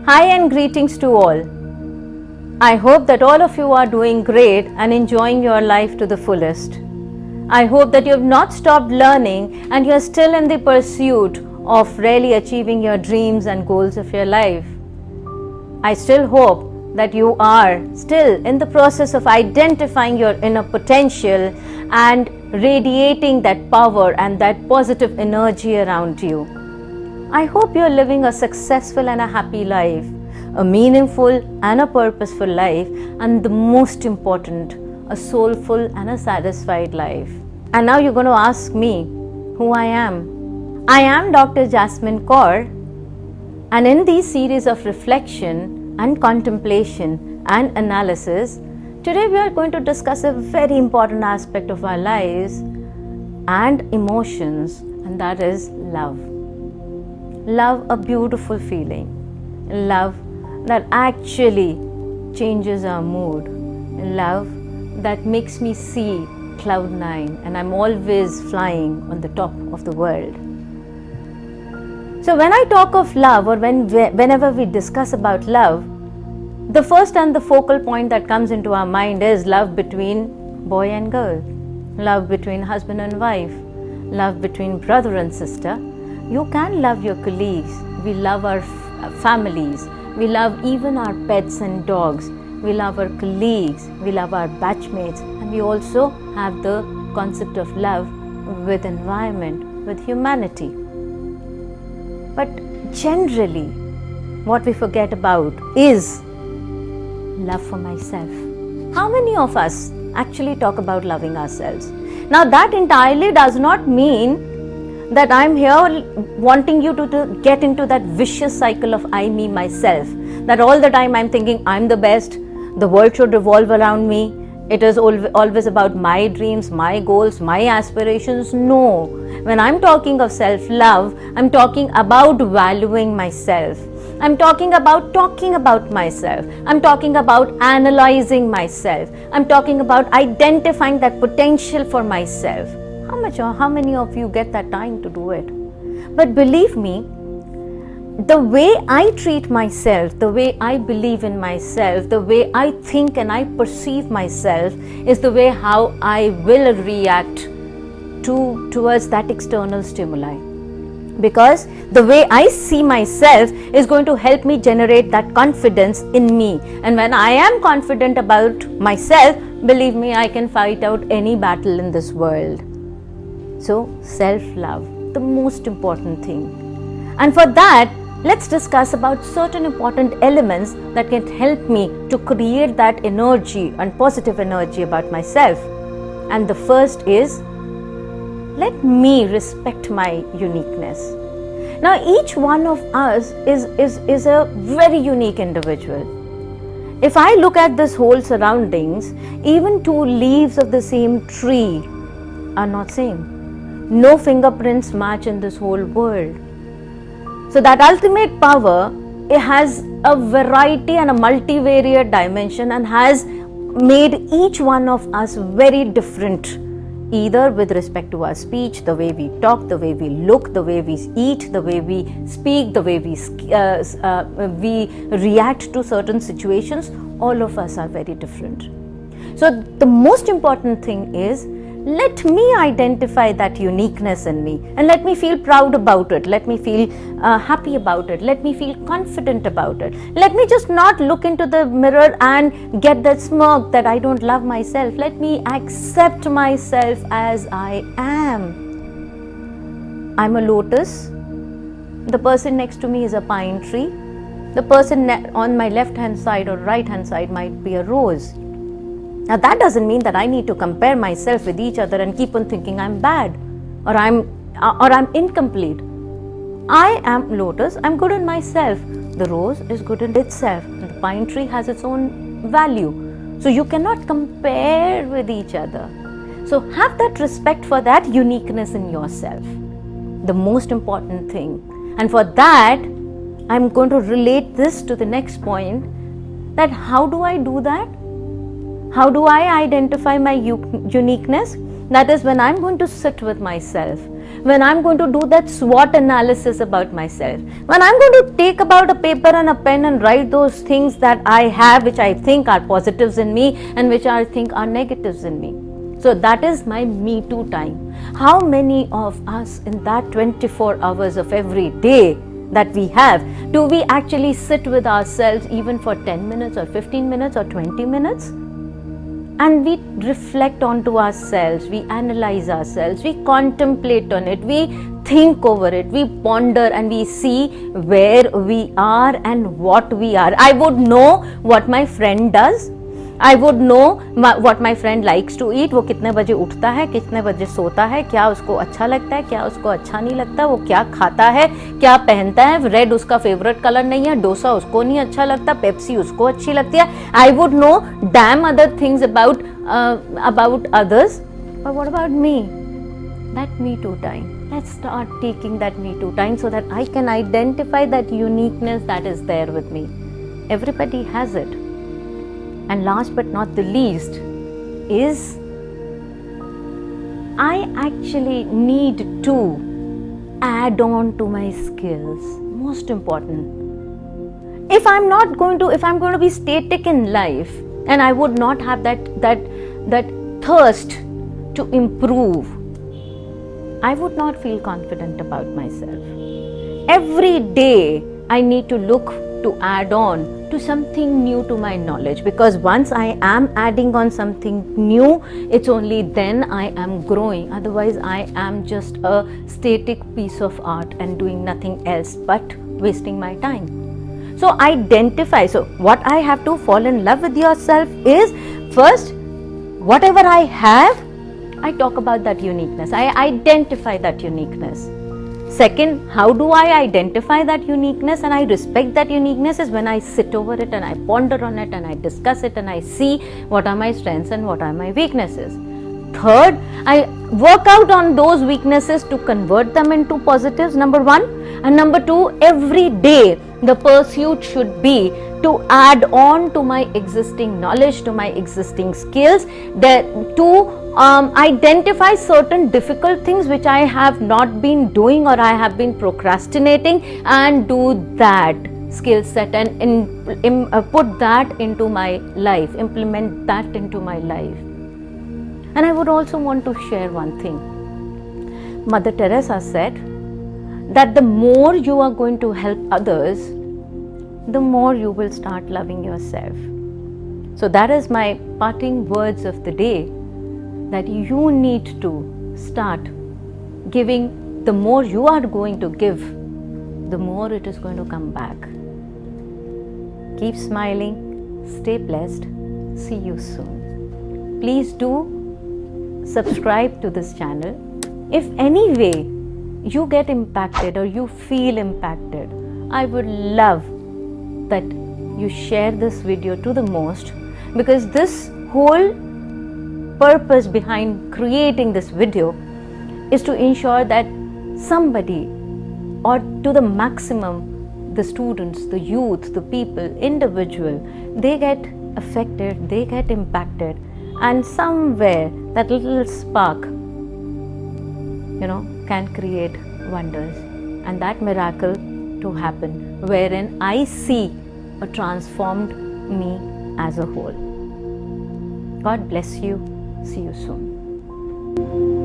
Hi and greetings to all. I hope that all of you are doing great and enjoying your life to the fullest. I hope that you have not stopped learning and you are still in the pursuit of really achieving your dreams and goals of your life. I still hope that you are still in the process of identifying your inner potential and radiating that power and that positive energy around you. I hope you are living a successful and a happy life, a meaningful and a purposeful life, and the most important, a soulful and a satisfied life. And now you're going to ask me who I am. I am Dr. Jasmine Kaur, and in these series of reflection and contemplation and analysis, today we are going to discuss a very important aspect of our lives and emotions, and that is love. Love, a beautiful feeling. Love that actually changes our mood. Love that makes me see cloud nine and I'm always flying on the top of the world. So when I talk of love, or whenever we discuss about love, the first and the focal point that comes into our mind is love between boy and girl, love between husband and wife, love between brother and sister. You can love your colleagues, we love our families, we love even our pets and dogs, we love our colleagues, we love our batchmates, and we also have the concept of love with environment, with humanity. But generally, what we forget about is love for myself. How many of us actually talk about loving ourselves? Now that entirely does not mean that I'm here wanting you to get into that vicious cycle of I, me, myself. That all the time I'm thinking I'm the best, the world should revolve around me, it is always about my dreams, my goals, my aspirations. No. When I'm talking of self-love, I'm talking about valuing myself. I'm talking about myself. I'm talking about analyzing myself. I'm talking about identifying that potential for myself. How many of you get that time to do it? But believe me, the way I treat myself, the way I believe in myself, the way I think and I perceive myself is the way how I will react towards that external stimuli. Because the way I see myself is going to help me generate that confidence in me. And when I am confident about myself, believe me, I can fight out any battle in this world. So, self-love, the most important thing. And for that, let's discuss about certain important elements that can help me to create that energy and positive energy about myself. And the first is, let me respect my uniqueness. Now, each one of us is a very unique individual. If I look at this whole surroundings, even two leaves of the same tree are not same. No fingerprints match in this whole world. So that ultimate power, it has a variety and a multivariate dimension and has made each one of us very different, either with respect to our speech, the way we talk, the way we look, the way we eat, the way we speak, the way we react to certain situations. All of us are very different. So the most important thing is, let me identify that uniqueness in me and let me feel proud about it. Let me feel happy about it. Let me feel confident about it. Let me just not look into the mirror and get that smirk that I don't love myself. Let me accept myself as I am. I'm a lotus. The person next to me is a pine tree. The person on my left hand side or right hand side might be a rose. Now that doesn't mean that I need to compare myself with each other and keep on thinking I'm bad or I'm incomplete. I am lotus, I'm good in myself. The rose is good in itself. The pine tree has its own value. So you cannot compare with each other. So have that respect for that uniqueness in yourself. The most important thing. And for that, I'm going to relate this to the next point, that how do I do that? How do I identify my uniqueness? That is when I'm going to sit with myself, when I'm going to do that SWOT analysis about myself, when I'm going to take about a paper and a pen and write those things that I have, which I think are positives in me and which I think are negatives in me. So that is my me too time. How many of us in that 24 hours of every day that we have, do we actually sit with ourselves even for 10 minutes or 15 minutes or 20 minutes? And we reflect onto ourselves, we analyze ourselves, we contemplate on it, we think over it, we ponder, and we see where we are and what we are. I would know what my friend does. I would know what my friend likes to eat. वो कितने बजे उठता है, कितने बजे सोता है, क्या उसको अच्छा लगता है, क्या उसको अच्छा नहीं लगता, वो क्या खाता है, क्या पहनता है, रेड उसका फेवरेट कलर नहीं है, डोसा उसको नहीं अच्छा लगता, पेप्सी उसको अच्छी लगती है. I would know damn other things about others. But what about me? That me too time. Let's start taking that me too time so that I can identify that uniqueness that is there with me. Everybody has it. And last but not the least is, I actually need to add on to my skills. Most important. If I'm going to be static in life, and I would not have that thirst to improve, I would not feel confident about myself. Every day I need to look to add on to something new to my knowledge, because once I am adding on something new, it's only then I am growing. Otherwise I am just a static piece of art and doing nothing else but wasting my time. So identify. So what I have to fall in love with yourself is, first, whatever I have, I talk about that uniqueness. I identify that uniqueness. Second, how do I identify that uniqueness and I respect that uniqueness is when I sit over it and I ponder on it and I discuss it and I see what are my strengths and what are my weaknesses. Third, I work out on those weaknesses to convert them into positives, number one. And number two, every day the pursuit should be to add on to my existing knowledge, to my existing skills, to identify certain difficult things which I have not been doing or I have been procrastinating, and do that skill set and put that into my life, implement that into my life. And I would also want to share one thing. Mother Teresa said that the more you are going to help others, the more you will start loving yourself. So that is my parting words of the day, that you need to start giving. The more you are going to give, the more it is going to come back. Keep smiling, stay blessed, see you soon. Please do subscribe to this channel. If any way you get impacted or you feel impacted, I would love that you share this video to the most, because this whole purpose behind creating this video is to ensure that somebody, or to the maximum, the students, the youth, the people, individual, they get affected, they get impacted, and somewhere that little spark, can create wonders, and that miracle to happen, wherein I see a transformed me as a whole. God bless you. See you soon.